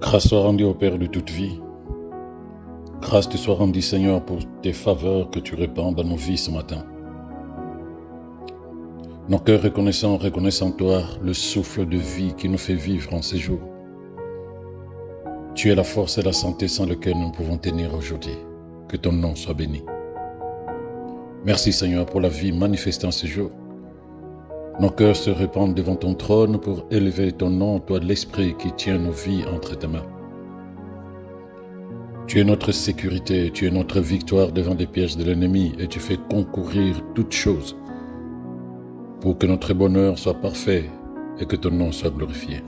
Grâce soit rendue au Père de toute vie. Grâce te soit rendue, Seigneur, pour tes faveurs que tu répands dans nos vies ce matin. Nos cœurs reconnaissant toi le souffle de vie qui nous fait vivre en ces jours. Tu es la force et la santé sans lesquelles nous pouvons tenir aujourd'hui. Que ton nom soit béni. Merci, Seigneur, pour la vie manifestée en ce jour. Nos cœurs se répandent devant ton trône pour élever ton nom, toi l'Esprit qui tient nos vies entre tes mains. Tu es notre sécurité, tu es notre victoire devant les pièges de l'ennemi et tu fais concourir toutes choses pour que notre bonheur soit parfait et que ton nom soit glorifié.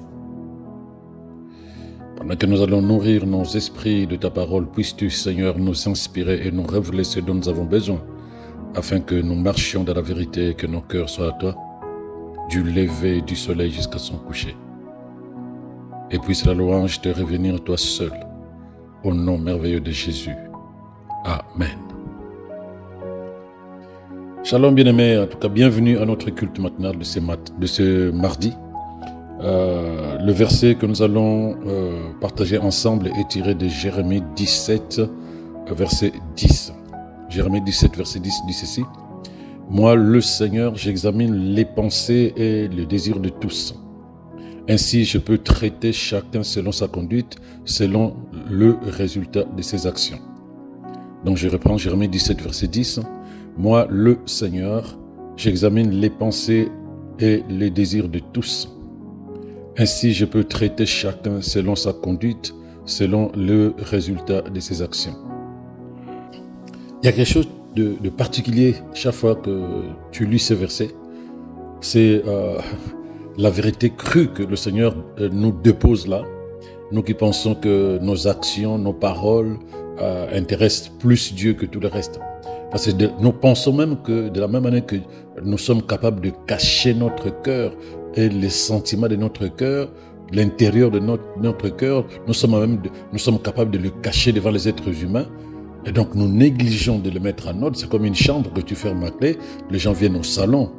Pendant que nous allons nourrir nos esprits de ta parole, puisses-tu, Seigneur, nous inspirer et nous révéler ce dont nous avons besoin, afin que nous marchions dans la vérité et que nos cœurs soient à toi, du lever du soleil jusqu'à son coucher. Et puisse la louange te revenir toi seul, au nom merveilleux de Jésus. Amen. Shalom bien-aimés, en tout cas bienvenue à notre culte matinal de ce mardi. Le verset que nous allons partager ensemble est tiré de Jérémie 17, verset 10. Jérémie 17, verset 10 dit ceci. Moi, le Seigneur, j'examine les pensées et les désirs de tous. Ainsi, je peux traiter chacun selon sa conduite, selon le résultat de ses actions. Donc, je reprends Jérémie 17, verset 10. Moi, le Seigneur, j'examine les pensées et les désirs de tous. Ainsi, je peux traiter chacun selon sa conduite, selon le résultat de ses actions. Il y a quelque chose de particulier chaque fois que tu lis ce verset. C'est la vérité crue que le Seigneur nous dépose là. Nous qui pensons que nos actions, nos paroles intéressent plus Dieu que tout le reste. Parce que nous pensons même que de la même manière que nous sommes capables de cacher notre cœur et les sentiments de notre cœur, l'intérieur de notre cœur, nous sommes capables de le cacher devant les êtres humains. Et donc nous négligeons de le mettre en ordre. C'est comme une chambre que tu fermes à clé. Les gens viennent au salon.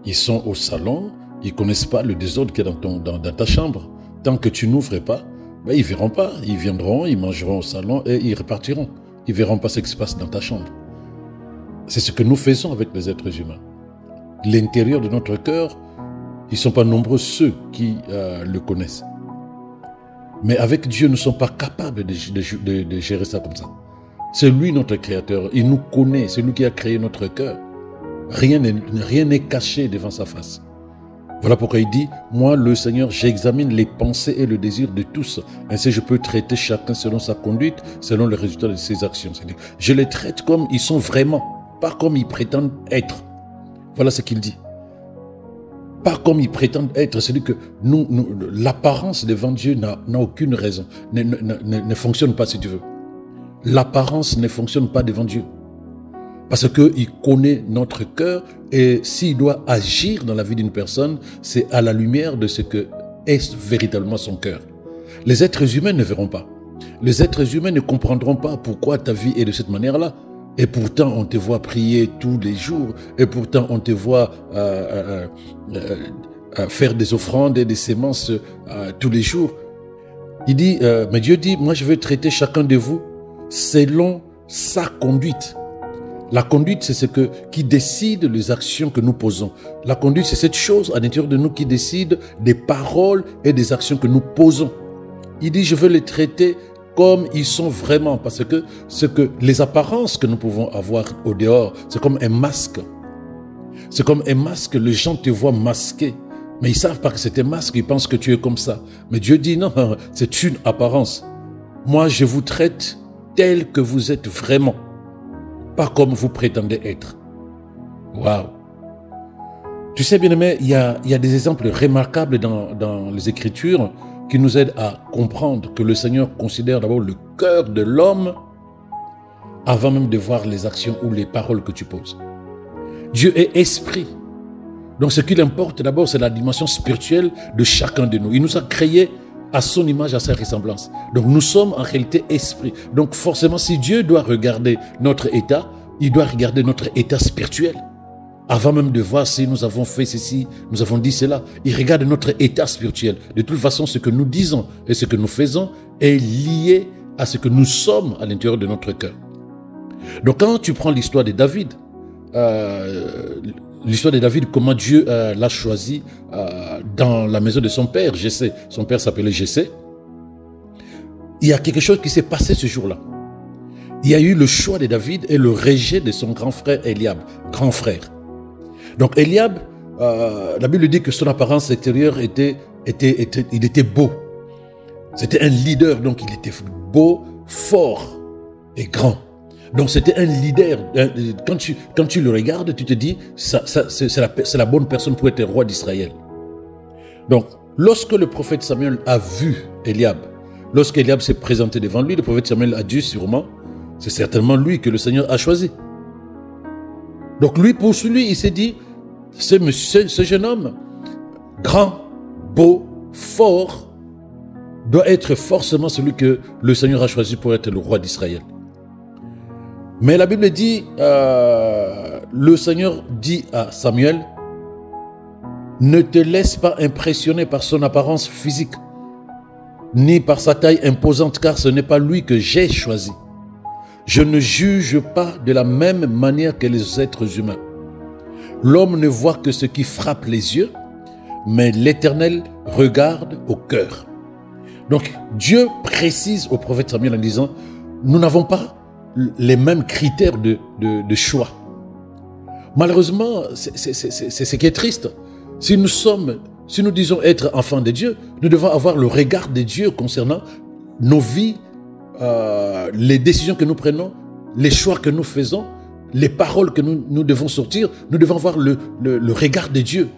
Ils sont au salon. Ils ne connaissent pas le désordre qui est dans ta chambre. Tant que tu n'ouvres pas, ben, ils ne verront pas. Ils viendront, ils mangeront au salon et ils repartiront. Ils ne verront pas ce qui se passe dans ta chambre. C'est ce que nous faisons avec les êtres humains. L'intérieur de notre cœur, ils ne sont pas nombreux ceux qui le connaissent. Mais avec Dieu, nous ne sommes pas capables de gérer ça comme ça. C'est lui notre créateur, il nous connaît, c'est lui qui a créé notre cœur. Rien n'est caché devant sa face. Voilà pourquoi il dit, moi le Seigneur, j'examine les pensées et le désir de tous. Ainsi je peux traiter chacun selon sa conduite, selon le résultat de ses actions. C'est-à-dire, je les traite comme ils sont vraiment, pas comme ils prétendent être. Voilà ce qu'il dit. Pas comme ils prétendent être, c'est-à-dire que l'apparence devant Dieu n'a aucune raison, ne fonctionne pas si tu veux. L'apparence ne fonctionne pas devant Dieu. Parce qu'il connaît notre cœur et s'il doit agir dans la vie d'une personne, c'est à la lumière de ce que est véritablement son cœur. Les êtres humains ne verront pas. Les êtres humains ne comprendront pas pourquoi ta vie est de cette manière-là. Et pourtant, on te voit prier tous les jours. Et pourtant, on te voit faire des offrandes et des sémences tous les jours. Il dit, mais Dieu dit, moi je vais traiter chacun de vous selon sa conduite. La conduite, c'est ce qui décide les actions que nous posons. La conduite, c'est cette chose à l'intérieur de nous qui décide des paroles et des actions que nous posons. Il dit, je veux les traiter comme ils sont vraiment, parce que les apparences que nous pouvons avoir au dehors, c'est comme un masque. C'est comme un masque, les gens te voient masqué. Mais ils ne savent pas que c'est un masque, ils pensent que tu es comme ça. Mais Dieu dit non, c'est une apparence. Moi, je vous traite tel que vous êtes vraiment, pas comme vous prétendez être. Waouh! Tu sais, bien-aimé, il y a des exemples remarquables dans les Écritures qui nous aident à comprendre que le Seigneur considère d'abord le cœur de l'homme avant même de voir les actions ou les paroles que tu poses. Dieu est esprit. Donc ce qu'il importe d'abord, c'est la dimension spirituelle de chacun de nous. Il nous a créés à son image, à sa ressemblance. Donc nous sommes en réalité esprit. Donc forcément, si Dieu doit regarder notre état, il doit regarder notre état spirituel. Avant même de voir si nous avons fait ceci, nous avons dit cela. Il regarde notre état spirituel. De toute façon, ce que nous disons et ce que nous faisons est lié à ce que nous sommes à l'intérieur de notre cœur. Donc quand tu prends l'histoire de David, comment Dieu l'a choisi dans la maison de son père, Jessé. Son père s'appelait Jessé. Il y a quelque chose qui s'est passé ce jour-là. Il y a eu le choix de David et le rejet de son grand frère Eliab, grand frère. Donc Eliab, la Bible dit que son apparence extérieure il était beau. C'était un leader, donc il était beau, fort et grand. Donc c'était un leader. Quand tu le regardes, tu te dis, c'est la bonne personne pour être roi d'Israël. Donc, lorsque le prophète Samuel a vu Eliab, lorsque Eliab s'est présenté devant lui, le prophète Samuel a dit sûrement, c'est certainement lui que le Seigneur a choisi. Donc lui, pour lui, il s'est dit, ce jeune homme, grand, beau, fort, doit être forcément celui que le Seigneur a choisi pour être le roi d'Israël. Mais la Bible dit, le Seigneur dit à Samuel, ne te laisse pas impressionner par son apparence physique, ni par sa taille imposante, car ce n'est pas lui que j'ai choisi. Je ne juge pas de la même manière que les êtres humains. L'homme ne voit que ce qui frappe les yeux, mais l'Éternel regarde au cœur. Donc Dieu précise au prophète Samuel en disant, nous n'avons pas les mêmes critères de choix. Malheureusement, c'est ce qui est triste. Si nous disons être enfants de Dieu, nous devons avoir le regard de Dieu concernant nos vies, les décisions que nous prenons, les choix que nous faisons, les paroles que nous devons sortir. Nous devons avoir le regard de Dieu.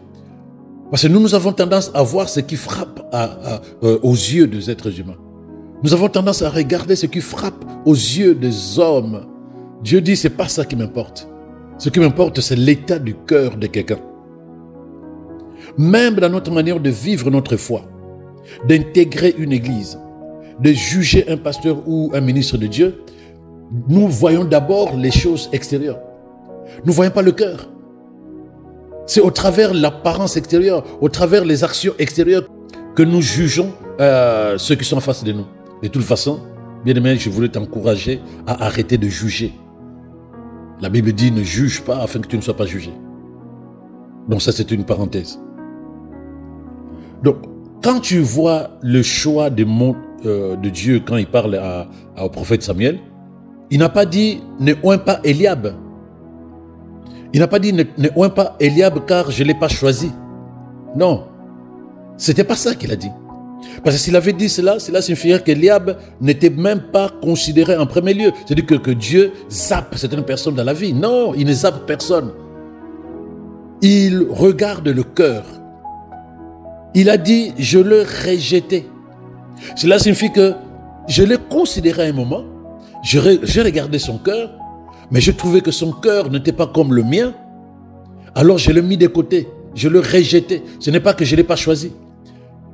Parce que nous avons tendance à voir ce qui frappe aux yeux des êtres humains. Nous avons tendance à regarder ce qui frappe aux yeux des hommes. Dieu dit, c'est pas ça qui m'importe. Ce qui m'importe, c'est l'état du cœur de quelqu'un. Même dans notre manière de vivre notre foi, d'intégrer une église, de juger un pasteur ou un ministre de Dieu, nous voyons d'abord les choses extérieures. Nous ne voyons pas le cœur. C'est au travers l'apparence extérieure, au travers les actions extérieures que nous jugeons ceux qui sont en face de nous. De toute façon, bien-aimé, je voulais t'encourager à arrêter de juger. La Bible dit ne juge pas afin que tu ne sois pas jugé. Donc ça, c'est une parenthèse. Donc, quand tu vois le choix de Dieu quand il parle au prophète Samuel, il n'a pas dit ne oins pas Eliab. Il n'a pas dit ne oins pas Eliab car je ne l'ai pas choisi. Non, c'était pas ça qu'il a dit. Parce que s'il avait dit cela signifierait qu'Eliab n'était même pas considéré en premier lieu. C'est-à-dire que Dieu zappe certaines personnes dans la vie. Non, il ne zappe personne. Il regarde le cœur. Il a dit, je le rejetais. Cela signifie que je l'ai considéré à un moment, j'ai regardé son cœur, mais je trouvais que son cœur n'était pas comme le mien. Alors je l'ai mis de côté, je le rejetais. Ce n'est pas que je ne l'ai pas choisi.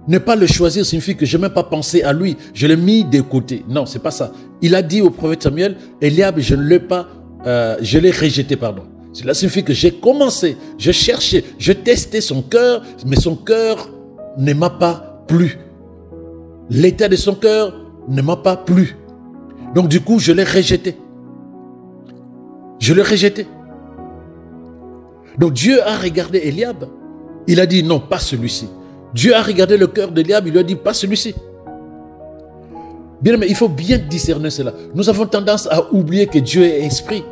Ne pas le choisir signifie que je n'ai même pas pensé à lui, je l'ai mis de côté. Non, c'est pas ça. Il a dit au prophète Samuel, Eliab, je l'ai rejeté, pardon. Cela signifie que j'ai commencé, je cherchais, je testais son cœur, mais son cœur ne m'a pas plu. L'état de son cœur ne m'a pas plu. Donc du coup, je l'ai rejeté. Je l'ai rejeté. Donc Dieu a regardé Eliab. Il a dit non, pas celui-ci. Dieu a regardé le cœur d'Eliab, il lui a dit pas celui-ci. Bien, mais il faut bien discerner cela. Nous avons tendance à oublier que Dieu est esprit.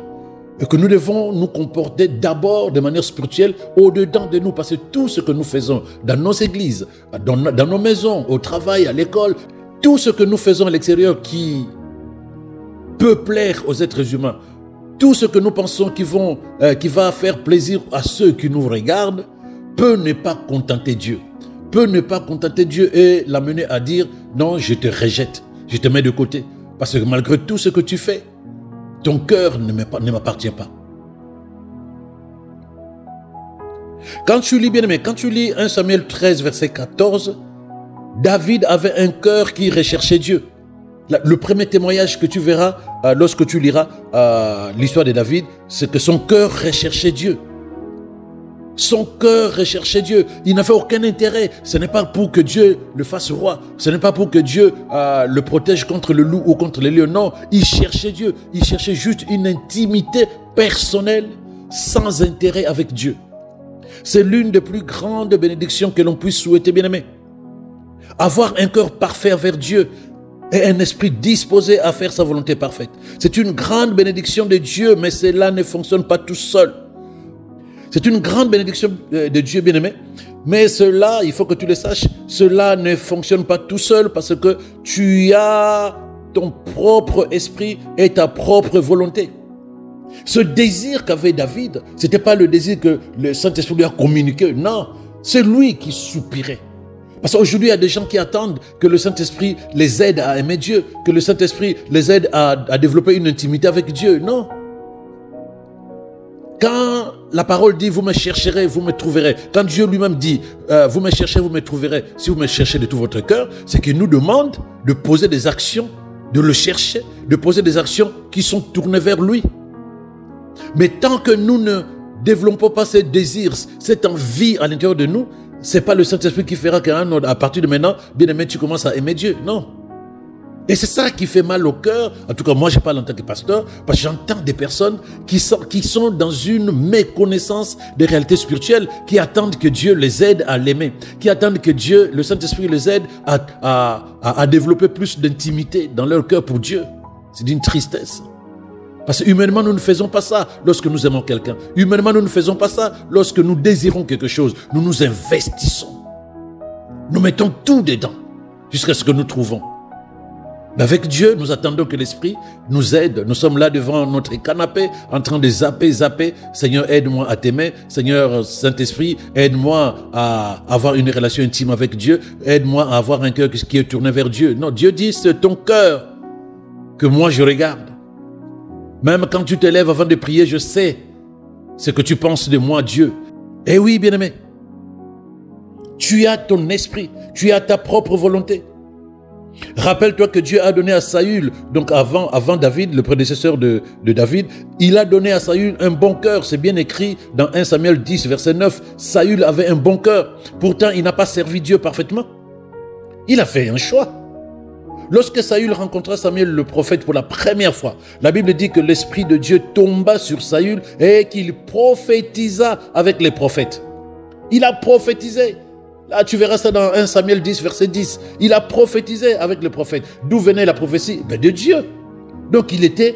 Et que nous devons nous comporter d'abord de manière spirituelle au-dedans de nous. Parce que tout ce que nous faisons dans nos églises, dans nos maisons, au travail, à l'école, tout ce que nous faisons à l'extérieur qui peut plaire aux êtres humains, tout ce que nous pensons qui va faire plaisir à ceux qui nous regardent, peut ne pas contenter Dieu. Peut ne pas contenter Dieu et l'amener à dire non, je te rejette, je te mets de côté. Parce que malgré tout ce que tu fais, ton cœur ne m'appartient pas. Quand tu lis, bien aimé, quand tu lis 1 Samuel 13, verset 14, David avait un cœur qui recherchait Dieu. Le premier témoignage que tu verras lorsque tu liras l'histoire de David, c'est que son cœur recherchait Dieu. Son cœur recherchait Dieu. Il n'avait aucun intérêt. Ce n'est pas pour que Dieu le fasse roi. Ce n'est pas pour que Dieu le protège contre le loup ou contre les lions. Non, il cherchait Dieu. Il cherchait juste une intimité personnelle, sans intérêt avec Dieu. C'est l'une des plus grandes bénédictions que l'on puisse souhaiter, bien-aimé. Avoir un cœur parfait vers Dieu et un esprit disposé à faire sa volonté parfaite. C'est une grande bénédiction de Dieu, mais cela ne fonctionne pas tout seul. C'est une grande bénédiction de Dieu, bien-aimé. Mais cela, il faut que tu le saches, cela ne fonctionne pas tout seul parce que tu as ton propre esprit et ta propre volonté. Ce désir qu'avait David, ce n'était pas le désir que le Saint-Esprit lui a communiqué. Non, c'est lui qui soupirait. Parce qu'aujourd'hui, il y a des gens qui attendent que le Saint-Esprit les aide à aimer Dieu, que le Saint-Esprit les aide à développer une intimité avec Dieu. Non. Quand la parole dit « vous me chercherez, vous me trouverez », quand Dieu lui-même dit « vous me chercherez, vous me trouverez », si vous me cherchez de tout votre cœur, c'est qu'il nous demande de poser des actions, de le chercher, de poser des actions qui sont tournées vers lui. Mais tant que nous ne développons pas ce désir, cette envie à l'intérieur de nous, ce n'est pas le Saint-Esprit qui fera qu'à partir de maintenant, bien aimé, tu commences à aimer Dieu. Non. Et c'est ça qui fait mal au cœur. En tout cas, moi, je parle en tant que pasteur, parce que j'entends des personnes qui sont dans une méconnaissance des réalités spirituelles, qui attendent que Dieu les aide à l'aimer, qui attendent que Dieu, le Saint-Esprit les aide à développer plus d'intimité dans leur cœur pour Dieu. C'est d'une tristesse. Parce que humainement, nous ne faisons pas ça lorsque nous aimons quelqu'un. Humainement, nous ne faisons pas ça lorsque nous désirons quelque chose. Nous nous investissons. Nous mettons tout dedans jusqu'à ce que nous trouvons. Mais avec Dieu, nous attendons que l'Esprit nous aide. Nous sommes là devant notre canapé, en train de zapper. Seigneur, aide-moi à t'aimer. Seigneur, Saint-Esprit, aide-moi à avoir une relation intime avec Dieu. Aide-moi à avoir un cœur qui est tourné vers Dieu. Non, Dieu dit, c'est ton cœur que moi je regarde. Même quand tu te lèves avant de prier, je sais ce que tu penses de moi, Dieu. Eh oui, bien-aimé, tu as ton esprit, tu as ta propre volonté. Rappelle-toi que Dieu a donné à Saül, donc avant David, le prédécesseur de David, il a donné à Saül un bon cœur. C'est bien écrit dans 1 Samuel 10, verset 9. Saül avait un bon cœur. Pourtant, il n'a pas servi Dieu parfaitement. Il a fait un choix. Lorsque Saül rencontra Samuel le prophète pour la première fois, la Bible dit que l'Esprit de Dieu tomba sur Saül et qu'il prophétisa avec les prophètes. Il a prophétisé. Là, tu verras ça dans 1 Samuel 10, verset 10. Il a prophétisé avec les prophètes. D'où venait la prophétie? De Dieu. Donc, il était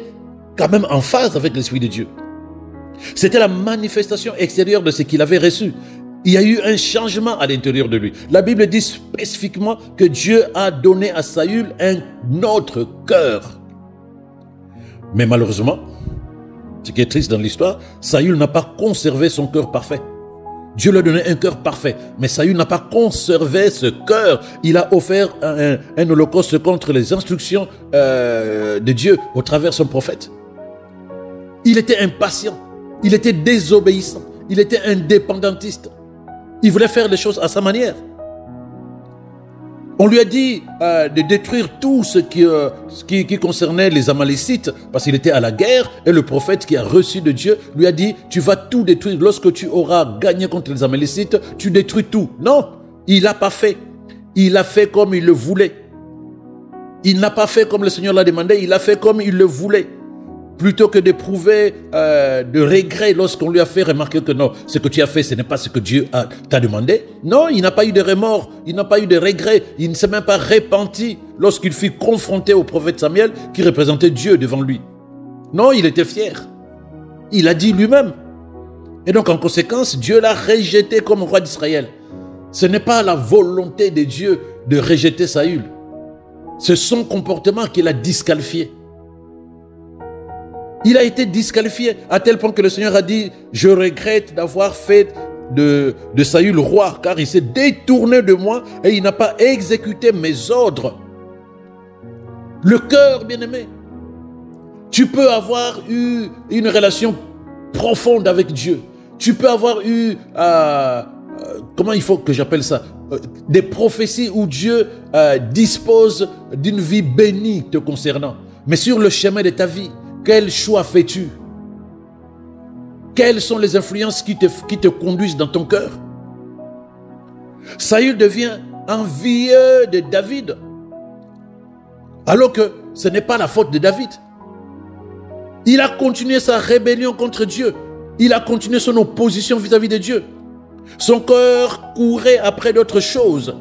quand même en phase avec l'Esprit de Dieu. C'était la manifestation extérieure de ce qu'il avait reçu. Il y a eu un changement à l'intérieur de lui. La Bible dit spécifiquement que Dieu a donné à Saül un autre cœur. Mais malheureusement, ce qui est triste dans l'histoire, Saül n'a pas conservé son cœur parfait. Dieu lui a donné un cœur parfait, mais Saül n'a pas conservé ce cœur. Il a offert un holocauste contre les instructions de Dieu au travers de son prophète. Il était impatient, il était désobéissant, il était indépendantiste. Il voulait faire les choses à sa manière. On lui a dit de détruire tout ce qui concernait les Amalécites, parce qu'il était à la guerre, et le prophète qui a reçu de Dieu lui a dit, tu vas tout détruire. Lorsque tu auras gagné contre les Amalécites, tu détruis tout. Non, il n'a pas fait. Il a fait comme il le voulait. Il n'a pas fait comme le Seigneur l'a demandé, il a fait comme il le voulait. Plutôt que d'éprouver de regret lorsqu'on lui a fait remarquer que non, ce que tu as fait, ce n'est pas ce que Dieu t'a demandé. Non, il n'a pas eu de remords, il n'a pas eu de regret, il ne s'est même pas repenti lorsqu'il fut confronté au prophète Samuel qui représentait Dieu devant lui. Non, il était fier. Il a dit lui-même. Et donc en conséquence, Dieu l'a rejeté comme roi d'Israël. Ce n'est pas la volonté de Dieu de rejeter Saül. C'est son comportement qui l'a disqualifié. Il a été disqualifié à tel point que le Seigneur a dit « Je regrette d'avoir fait de Saül roi, car il s'est détourné de moi et il n'a pas exécuté mes ordres. » Le cœur, bien-aimé, tu peux avoir eu une relation profonde avec Dieu. Tu peux avoir eu, comment il faut que j'appelle ça, des prophéties où Dieu dispose d'une vie bénie te concernant. Mais sur le chemin de ta vie, quel choix fais-tu? Quelles sont les influences qui te conduisent dans ton cœur? Saül devient envieux de David, alors que ce n'est pas la faute de David. Il a continué sa rébellion contre Dieu. Il a continué son opposition vis-à-vis de Dieu. Son cœur courait après d'autres choses.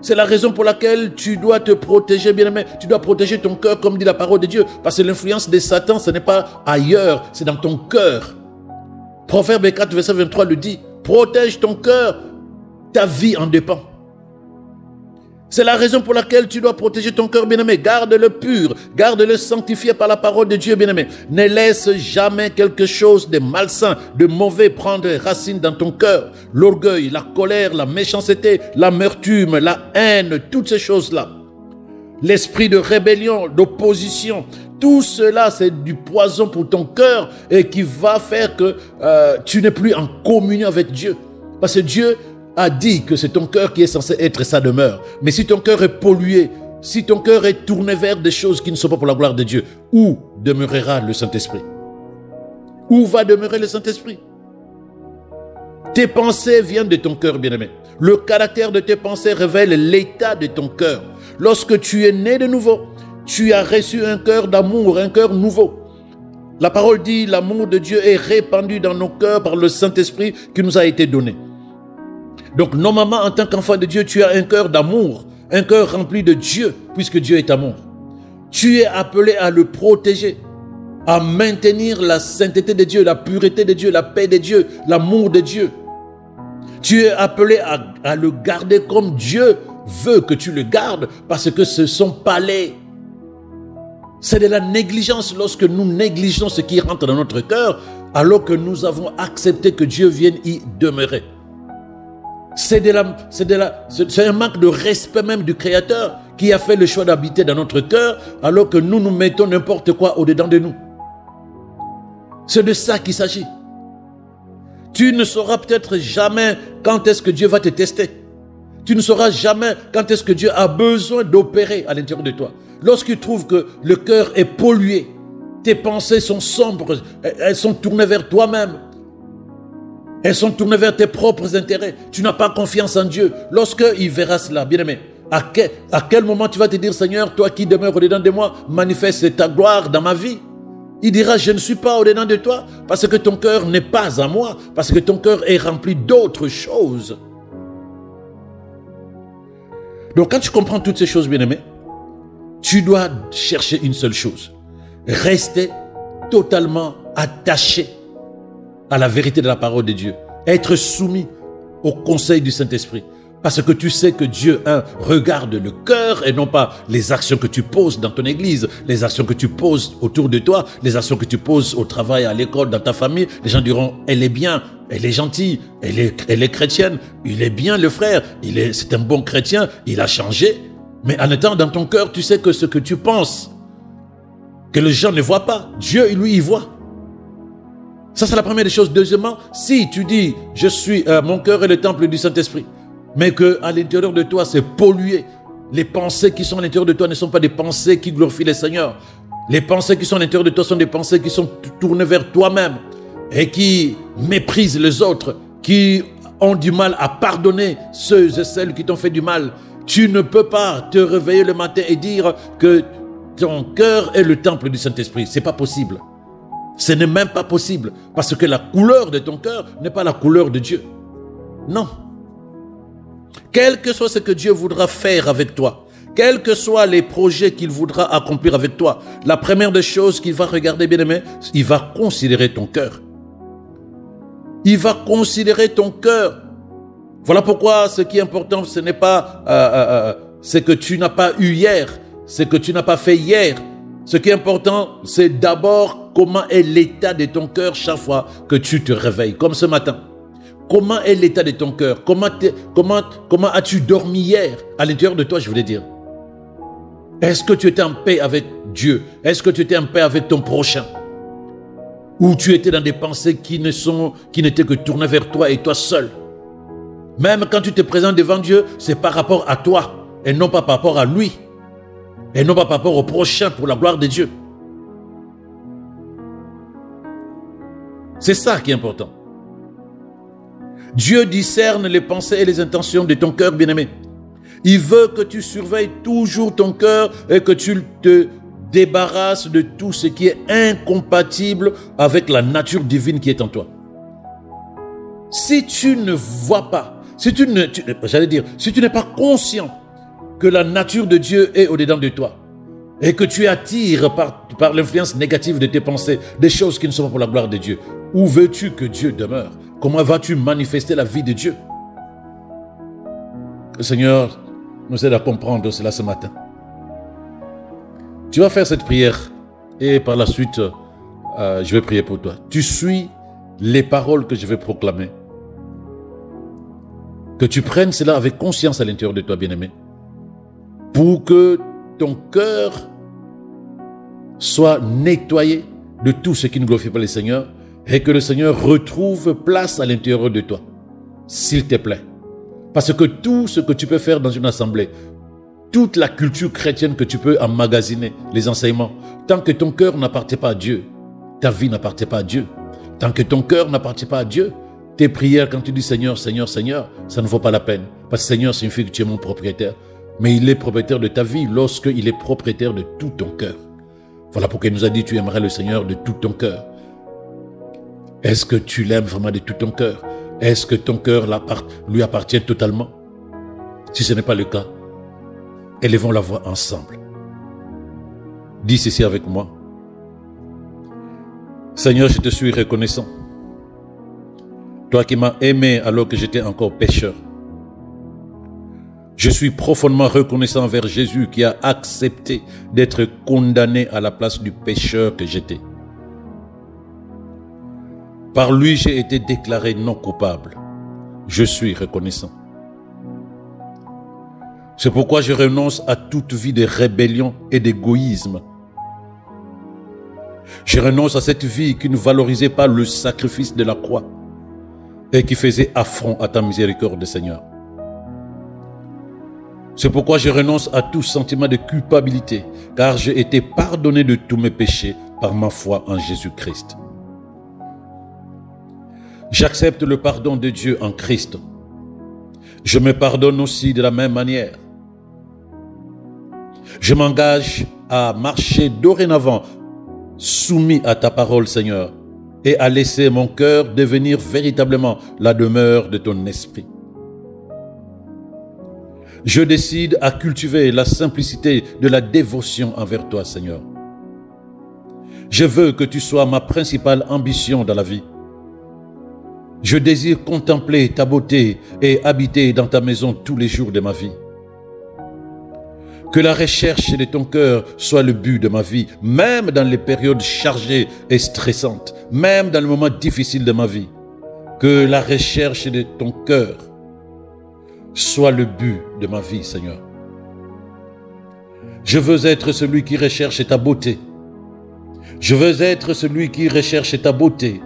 C'est la raison pour laquelle tu dois te protéger, bien-aimé. Tu dois protéger ton cœur, comme dit la parole de Dieu. Parce que l'influence de Satan, ce n'est pas ailleurs, c'est dans ton cœur. Proverbe 4, verset 23 le dit. Protège ton cœur, ta vie en dépend. C'est la raison pour laquelle tu dois protéger ton cœur, bien-aimé. Garde-le pur, garde-le sanctifié par la parole de Dieu, bien-aimé. Ne laisse jamais quelque chose de malsain, de mauvais prendre racine dans ton cœur. L'orgueil, la colère, la méchanceté, l'amertume, la haine, toutes ces choses-là. L'esprit de rébellion, d'opposition, tout cela, c'est du poison pour ton cœur et qui va faire que tu n'es plus en communion avec Dieu. Parce que Dieu a dit que c'est ton cœur qui est censé être sa demeure. Mais si ton cœur est pollué, si ton cœur est tourné vers des choses qui ne sont pas pour la gloire de Dieu, où demeurera le Saint-Esprit? Où va demeurer le Saint-Esprit? Tes pensées viennent de ton cœur, bien-aimé. Le caractère de tes pensées révèle l'état de ton cœur. Lorsque tu es né de nouveau, tu as reçu un cœur d'amour, un cœur nouveau. La parole dit, l'amour de Dieu est répandu dans nos cœurs par le Saint-Esprit qui nous a été donné. Donc, normalement, en tant qu'enfant de Dieu, tu as un cœur d'amour, un cœur rempli de Dieu, puisque Dieu est amour. Tu es appelé à le protéger, à maintenir la sainteté de Dieu, la pureté de Dieu, la paix de Dieu, l'amour de Dieu. Tu es appelé à le garder comme Dieu veut que tu le gardes, parce que c'est son palais. C'est de la négligence lorsque nous négligeons ce qui rentre dans notre cœur, alors que nous avons accepté que Dieu vienne y demeurer. C'est un manque de respect même du Créateur qui a fait le choix d'habiter dans notre cœur alors que nous mettons n'importe quoi au-dedans de nous. C'est de ça qu'il s'agit. Tu ne sauras peut-être jamais quand est-ce que Dieu va te tester. Tu ne sauras jamais quand est-ce que Dieu a besoin d'opérer à l'intérieur de toi. Lorsqu'il trouve que le cœur est pollué, tes pensées sont sombres, elles sont tournées vers toi-même. Elles sont tournées vers tes propres intérêts. Tu n'as pas confiance en Dieu. Lorsqu'il verra cela, bien-aimé, à quel moment tu vas te dire, Seigneur, toi qui demeures au-dedans de moi, manifeste ta gloire dans ma vie. Il dira, je ne suis pas au-dedans de toi parce que ton cœur n'est pas à moi, parce que ton cœur est rempli d'autres choses. Donc quand tu comprends toutes ces choses, bien-aimé, tu dois chercher une seule chose. Rester totalement attaché à la vérité de la parole de Dieu. Être soumis au conseil du Saint-Esprit. Parce que tu sais que Dieu, regarde le cœur et non pas les actions que tu poses dans ton église, les actions que tu poses autour de toi, les actions que tu poses au travail, à l'école, dans ta famille. Les gens diront, elle est bien, elle est gentille, elle est chrétienne, il est bien le frère, c'est un bon chrétien, il a changé. Mais en étant dans ton cœur, tu sais que ce que tu penses, que les gens ne voient pas, Dieu, lui, il voit. Ça, c'est la première des choses. Deuxièmement, si tu dis, mon cœur est le temple du Saint-Esprit, mais qu'à l'intérieur de toi, c'est pollué, les pensées qui sont à l'intérieur de toi ne sont pas des pensées qui glorifient le Seigneur. Les pensées qui sont à l'intérieur de toi sont des pensées qui sont tournées vers toi-même et qui méprisent les autres, qui ont du mal à pardonner ceux et celles qui t'ont fait du mal. Tu ne peux pas te réveiller le matin et dire que ton cœur est le temple du Saint-Esprit. Ce n'est pas possible. Ce n'est même pas possible parce que la couleur de ton cœur n'est pas la couleur de Dieu. Non. Quel que soit ce que Dieu voudra faire avec toi, quels que soient les projets qu'il voudra accomplir avec toi, la première des choses qu'il va regarder, bien-aimé, il va considérer ton cœur. Il va considérer ton cœur. Voilà pourquoi ce qui est important, ce n'est pas ce que tu n'as pas eu hier, ce que tu n'as pas fait hier. Ce qui est important, c'est d'abord comment est l'état de ton cœur chaque fois que tu te réveilles, comme ce matin. Comment est l'état de ton cœur? Comment as-tu dormi hier? À l'intérieur de toi, je voulais dire. Est-ce que tu étais en paix avec Dieu? Est-ce que tu étais en paix avec ton prochain? Ou tu étais dans des pensées qui n'étaient que tournées vers toi et toi seul? Même quand tu te présentes devant Dieu, c'est par rapport à toi et non pas par rapport à lui. Et non pas par rapport au prochain pour la gloire de Dieu. C'est ça qui est important. Dieu discerne les pensées et les intentions de ton cœur, bien-aimé. Il veut que tu surveilles toujours ton cœur et que tu te débarrasses de tout ce qui est incompatible avec la nature divine qui est en toi. Si tu ne vois pas, si tu n'es pas conscient que la nature de Dieu est au-dedans de toi et que tu attires par l'influence négative de tes pensées des choses qui ne sont pas pour la gloire de Dieu, où veux-tu que Dieu demeure? Comment vas-tu manifester la vie de Dieu? Que le Seigneur nous aide à comprendre cela ce matin. Tu vas faire cette prière et par la suite, je vais prier pour toi. Tu suis les paroles que je vais proclamer. Que tu prennes cela avec conscience à l'intérieur de toi, bien-aimé, pour que ton cœur soit nettoyé de tout ce qui ne glorifie pas le Seigneur et que le Seigneur retrouve place à l'intérieur de toi, s'il te plaît. Parce que tout ce que tu peux faire dans une assemblée, toute la culture chrétienne que tu peux emmagasiner, les enseignements, tant que ton cœur n'appartient pas à Dieu, ta vie n'appartient pas à Dieu. Tant que ton cœur n'appartient pas à Dieu, tes prières, quand tu dis Seigneur, Seigneur, Seigneur, ça ne vaut pas la peine. Parce que Seigneur signifie que tu es mon propriétaire. Mais il est propriétaire de ta vie lorsqu'il est propriétaire de tout ton cœur. Voilà pourquoi il nous a dit tu aimerais le Seigneur de tout ton cœur. Est-ce que tu l'aimes vraiment de tout ton cœur? Est-ce que ton cœur lui appartient totalement? Si ce n'est pas le cas, élevons la voix ensemble. Dis ceci avec moi. Seigneur, je te suis reconnaissant. Toi qui m'as aimé alors que j'étais encore pécheur. Je suis profondément reconnaissant envers Jésus qui a accepté d'être condamné à la place du pécheur que j'étais. Par lui, j'ai été déclaré non coupable. Je suis reconnaissant. C'est pourquoi je renonce à toute vie de rébellion et d'égoïsme. Je renonce à cette vie qui ne valorisait pas le sacrifice de la croix et qui faisait affront à ta miséricorde, Seigneur. C'est pourquoi je renonce à tout sentiment de culpabilité, car j'ai été pardonné de tous mes péchés par ma foi en Jésus-Christ. J'accepte le pardon de Dieu en Christ. Je me pardonne aussi de la même manière. Je m'engage à marcher dorénavant soumis à ta parole, Seigneur, et à laisser mon cœur devenir véritablement la demeure de ton esprit. Je décide à cultiver la simplicité de la dévotion envers toi, Seigneur. Je veux que tu sois ma principale ambition dans la vie. Je désire contempler ta beauté et habiter dans ta maison tous les jours de ma vie. Que la recherche de ton cœur soit le but de ma vie, même dans les périodes chargées et stressantes, même dans les moments difficiles de ma vie. Que la recherche de ton cœur soit le but de ma vie, Seigneur. Je veux être celui qui recherche ta beauté. Je veux être celui qui recherche ta beauté,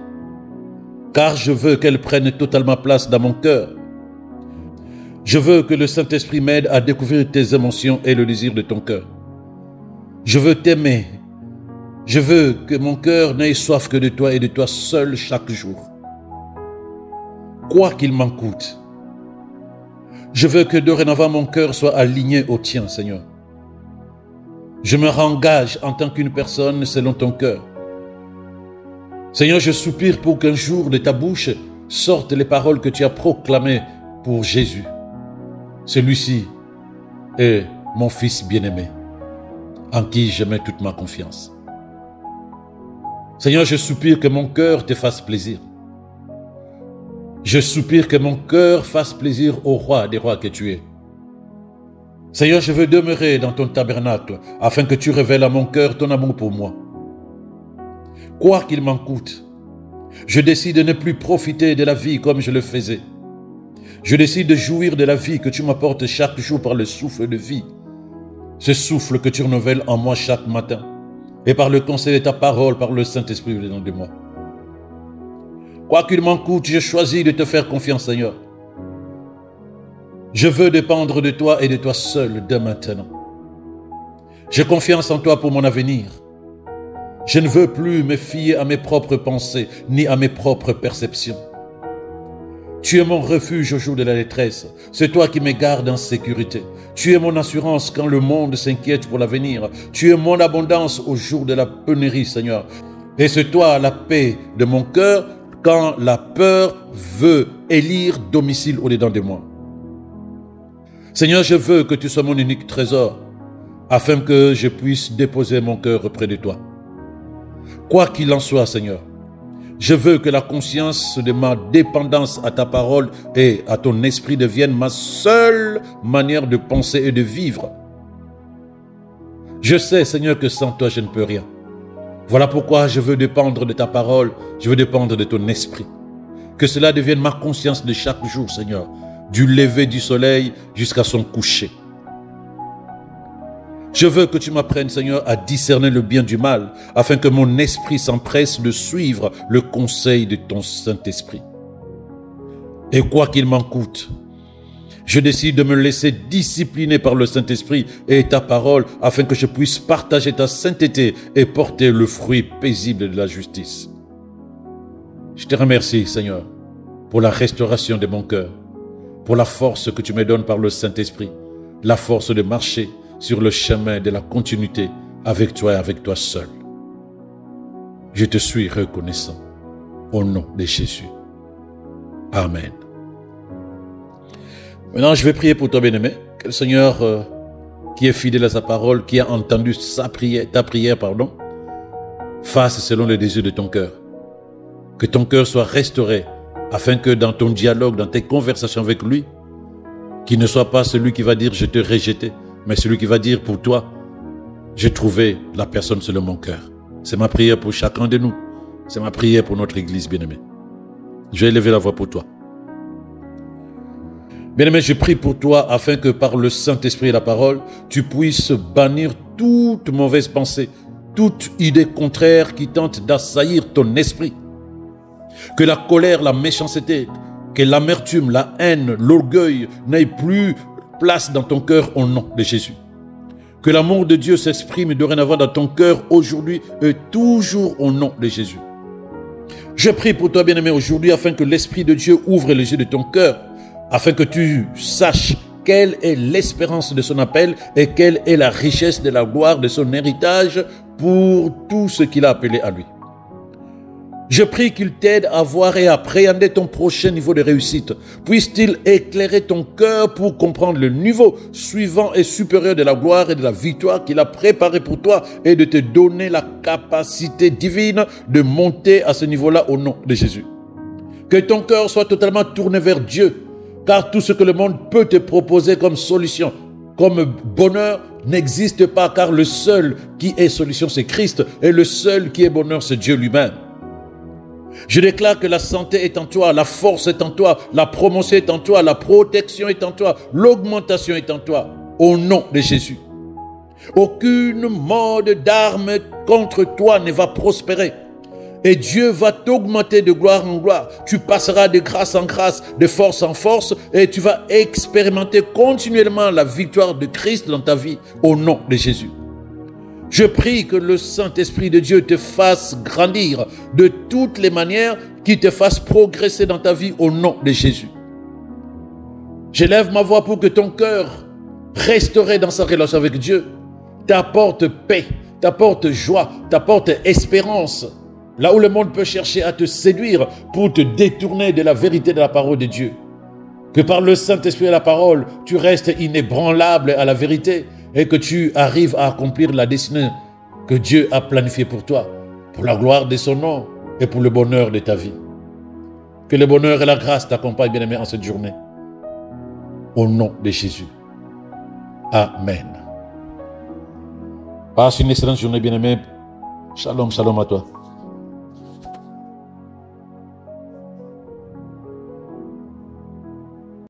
car je veux qu'elle prenne totalement place dans mon cœur. Je veux que le Saint-Esprit m'aide à découvrir tes émotions et le désir de ton cœur. Je veux t'aimer. Je veux que mon cœur n'ait soif que de toi et de toi seul chaque jour. Quoi qu'il m'en coûte. Je veux que dorénavant mon cœur soit aligné au tien, Seigneur. Je me rengage en tant qu'une personne selon ton cœur. Seigneur, je soupire pour qu'un jour de ta bouche sortent les paroles que tu as proclamées pour Jésus. Celui-ci est mon Fils bien-aimé, en qui je mets toute ma confiance. Seigneur, je soupire que mon cœur te fasse plaisir. Je soupire que mon cœur fasse plaisir au roi des rois que tu es. Seigneur, je veux demeurer dans ton tabernacle afin que tu révèles à mon cœur ton amour pour moi. Quoi qu'il m'en coûte, je décide de ne plus profiter de la vie comme je le faisais. Je décide de jouir de la vie que tu m'apportes chaque jour par le souffle de vie. Ce souffle que tu renouvelles en moi chaque matin. Et par le conseil de ta parole, par le Saint-Esprit au-dedans de moi. Quoi qu'il m'en coûte, je choisis de te faire confiance, Seigneur. Je veux dépendre de toi et de toi seul dès maintenant. J'ai confiance en toi pour mon avenir. Je ne veux plus me fier à mes propres pensées, ni à mes propres perceptions. Tu es mon refuge au jour de la détresse. C'est toi qui me gardes en sécurité. Tu es mon assurance quand le monde s'inquiète pour l'avenir. Tu es mon abondance au jour de la pénurie, Seigneur. Et c'est toi la paix de mon cœur quand la peur veut élire domicile au-dedans de moi. Seigneur, je veux que tu sois mon unique trésor, afin que je puisse déposer mon cœur auprès de toi. Quoi qu'il en soit, Seigneur, je veux que la conscience de ma dépendance à ta parole et à ton esprit devienne ma seule manière de penser et de vivre. Je sais, Seigneur, que sans toi, je ne peux rien. Voilà pourquoi je veux dépendre de ta parole, je veux dépendre de ton esprit. Que cela devienne ma conscience de chaque jour, Seigneur, du lever du soleil jusqu'à son coucher. Je veux que tu m'apprennes, Seigneur, à discerner le bien du mal, afin que mon esprit s'empresse de suivre le conseil de ton Saint-Esprit. Et quoi qu'il m'en coûte, je décide de me laisser discipliner par le Saint-Esprit et ta parole, afin que je puisse partager ta sainteté et porter le fruit paisible de la justice. Je te remercie, Seigneur, pour la restauration de mon cœur, pour la force que tu me donnes par le Saint-Esprit, la force de marcher sur le chemin de la continuité avec toi et avec toi seul. Je te suis reconnaissant au nom de Jésus. Amen. Maintenant, je vais prier pour toi, bien-aimé. Que le Seigneur, qui est fidèle à sa parole, qui a entendu ta prière, fasse selon le désir de ton cœur. Que ton cœur soit restauré, afin que dans ton dialogue, dans tes conversations avec lui, qu'il ne soit pas celui qui va dire « je te rejetais », mais celui qui va dire pour toi, j'ai trouvé la personne selon mon cœur. C'est ma prière pour chacun de nous. C'est ma prière pour notre Église bien-aimée. Je vais élever la voix pour toi. Bien-aimé, je prie pour toi afin que par le Saint-Esprit et la parole, tu puisses bannir toute mauvaise pensée, toute idée contraire qui tente d'assaillir ton esprit. Que la colère, la méchanceté, que l'amertume, la haine, l'orgueil n'aient plus place dans ton cœur au nom de Jésus. Que l'amour de Dieu s'exprime dorénavant dans ton cœur aujourd'hui et toujours au nom de Jésus. Je prie pour toi, bien-aimé, aujourd'hui afin que l'Esprit de Dieu ouvre les yeux de ton cœur, afin que tu saches quelle est l'espérance de son appel et quelle est la richesse de la gloire de son héritage pour tout ce qu'il a appelé à lui. Je prie qu'il t'aide à voir et à appréhender ton prochain niveau de réussite. Puisse-t-il éclairer ton cœur pour comprendre le niveau suivant et supérieur de la gloire et de la victoire qu'il a préparé pour toi et de te donner la capacité divine de monter à ce niveau-là au nom de Jésus. Que ton cœur soit totalement tourné vers Dieu, car tout ce que le monde peut te proposer comme solution, comme bonheur, n'existe pas, car le seul qui est solution, c'est Christ, et le seul qui est bonheur, c'est Dieu lui-même. Je déclare que la santé est en toi, la force est en toi, la promotion est en toi, la protection est en toi, l'augmentation est en toi, au nom de Jésus. Aucune mode d'arme contre toi ne va prospérer. Et Dieu va t'augmenter de gloire en gloire. Tu passeras de grâce en grâce, de force en force, et tu vas expérimenter continuellement la victoire de Christ dans ta vie, au nom de Jésus. Je prie que le Saint-Esprit de Dieu te fasse grandir de toutes les manières, qui te fasse progresser dans ta vie au nom de Jésus. J'élève ma voix pour que ton cœur, restauré dans sa relation avec Dieu, t'apporte paix, t'apporte joie, t'apporte espérance. Là où le monde peut chercher à te séduire pour te détourner de la vérité de la parole de Dieu. Que par le Saint-Esprit et la parole, tu restes inébranlable à la vérité et que tu arrives à accomplir la destinée que Dieu a planifiée pour toi, pour la gloire de son nom et pour le bonheur de ta vie. Que le bonheur et la grâce t'accompagnent, bien-aimé, en cette journée. Au nom de Jésus. Amen. Passe une excellente journée, bien-aimé. Shalom, shalom à toi.